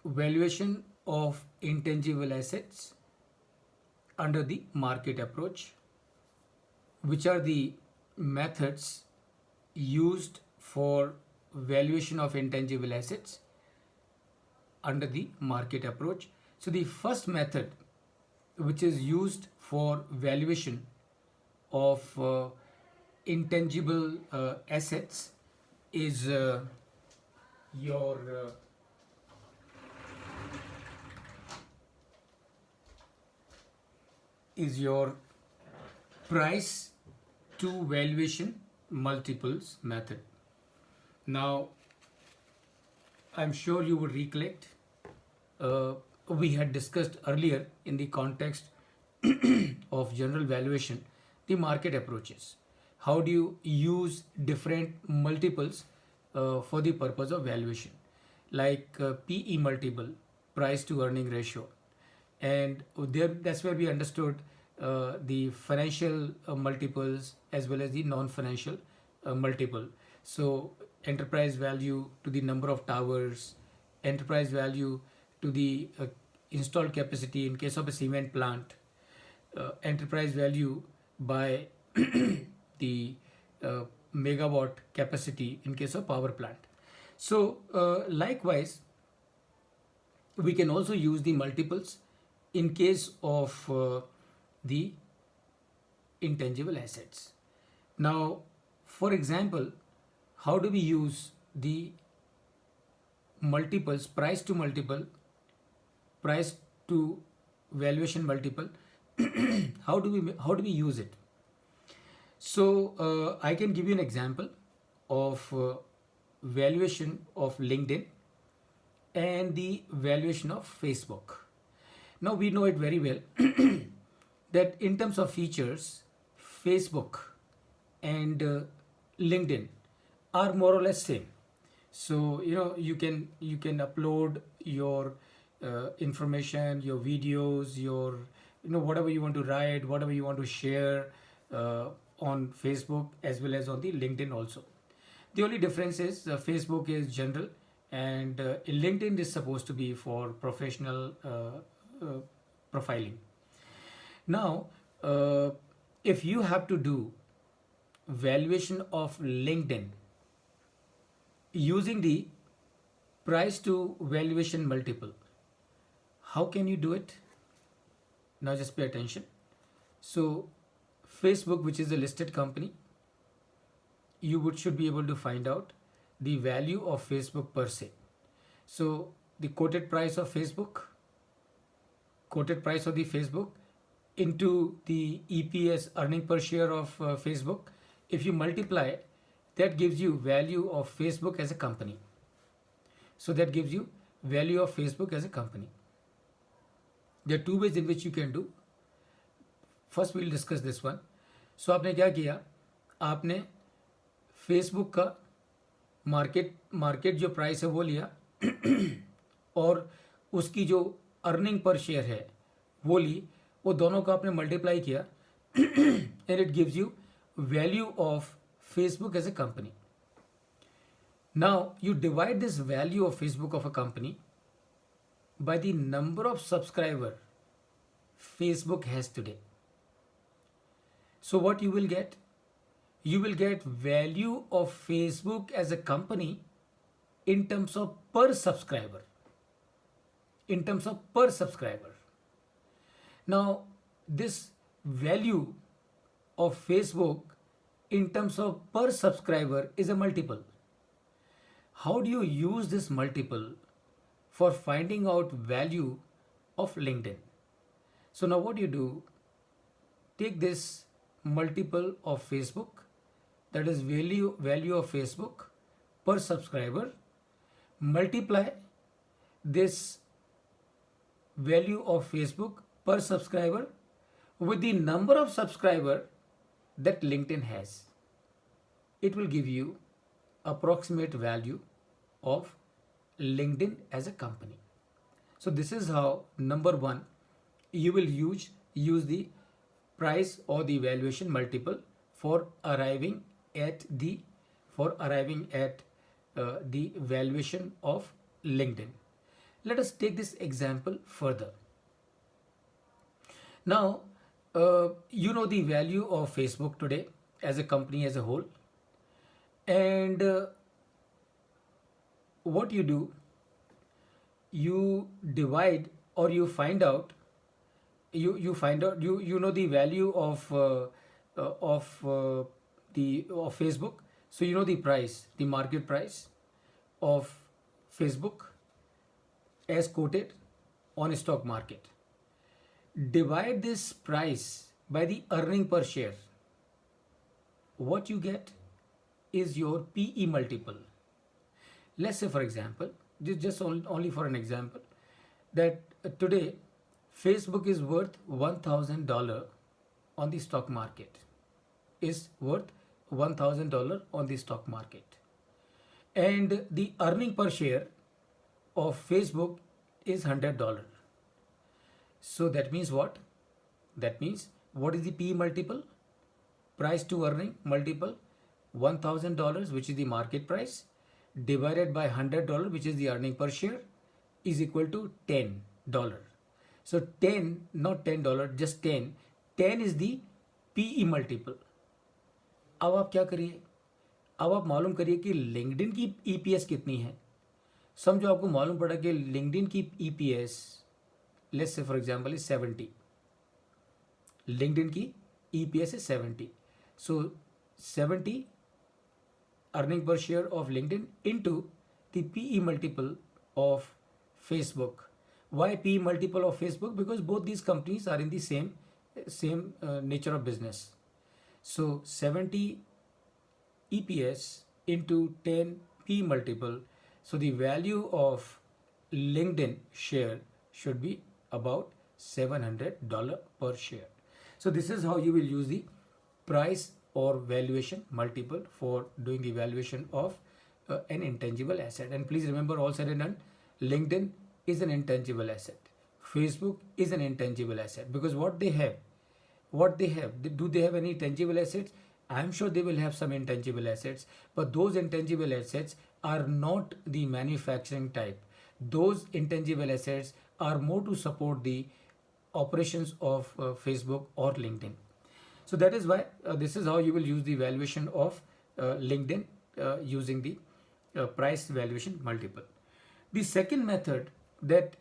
valuation of intangible assets under the market approach. Which are the methods used for valuation of intangible assets under the market approach? So the first method which is used for valuation of intangible assets is your price to valuation multiples method. Now, I'm sure you would recollect we had discussed earlier in the context of general valuation the market approaches. How do you use different multiples for the purpose of valuation, like PE multiple, price to earning ratio, and there that's where we understood the financial multiples as well as the non-financial multiple. So enterprise value to the number of towers, enterprise value to the installed capacity in case of a cement plant, enterprise value by the megawatt capacity in case of power plant. So likewise, we can also use the multiples in case of the intangible assets. Now, for example, how do we use the multiples, price to multiple, price to valuation multiple? How do we use it? So I can give you an example of valuation of LinkedIn and the valuation of Facebook. Now we know it very well that in terms of features, Facebook and LinkedIn are more or less same. So you can upload your information, your videos, your whatever you want to write, whatever you want to share on Facebook as well as on the LinkedIn also. The only difference is Facebook is general and LinkedIn is supposed to be for professional profiling. Now, if you have to do valuation of LinkedIn using the price to valuation multiple, how can you do it? Now just pay attention. So Facebook, which is a listed company, you should be able to find out the value of Facebook per se. So the quoted price of Facebook, quoted price of the Facebook into the EPS, earning per share of Facebook, if you multiply, that gives you value of Facebook as a company. So that gives you value of Facebook as a company. There are two ways in which you can do. First we'll discuss this one. So आपने क्या किया, आपने Facebook का market जो price है वो लिया और उसकी जो अर्निंग पर शेयर है वो ली, वो दोनों का आपने मल्टीप्लाई किया and it gives you value of Facebook as a company. Now you divide this value of Facebook of a company by the number of subscriber Facebook has today. So what you will get? You will get value of Facebook as a company in terms of per subscriber. In terms of per subscriber. Now this value of Facebook in terms of per subscriber is a multiple. How do you use this multiple for finding out value of LinkedIn? So now what you do, take this multiple of Facebook, that is value of Facebook per subscriber, multiply this value of Facebook per subscriber with the number of subscriber that LinkedIn has. It will give you approximate value of LinkedIn as a company. So this is how, number one, you will use the price or the valuation multiple for arriving at the valuation of LinkedIn. Let us take this example further. Now, you know the value of Facebook today as a company as a whole, and what you do, you divide or you find out, you know the value of Facebook. So you know the price, the market price of Facebook as quoted on stock market. Divide this price by the earning per share. What you get is your PE multiple. Let's say, for example, only for an example, that today Facebook is worth $1,000 on the stock market, is worth $1,000 on the stock market, and the earning per share of Facebook is $100. So that means what? That means what is the PE multiple? Price to earning multiple, $1,000, which is the market price, divided by $100, which is the earning per share, is equal to $10. So 10, not $10, just 10. 10 is the PE multiple. अब आप क्या करिए, अब आप मालूम करिए कि LinkedIn की EPS कितनी है. समझो आपको मालूम पड़ा कि लिंक्डइन की EPS, let's say for example, is 70. LinkedIn की EPS is 70. So 70 earning per share of LinkedIn into the PE multiple of Facebook. Why PE multiple of Facebook? Because both these companies are in the same nature of business. So 70 EPS into 10 PE multiple. So the value of LinkedIn share should be about $700 per share. So this is how you will use the price or valuation multiple for doing the valuation of an intangible asset. And please remember, all said and done, LinkedIn is an intangible asset. Facebook is an intangible asset, because what they have, do they have any tangible assets? I'm sure they will have some intangible assets, but those intangible assets are not the manufacturing type. Those intangible assets are more to support the operations of Facebook or LinkedIn. So that is why this is how you will use the valuation of LinkedIn using the price valuation multiple. The second method that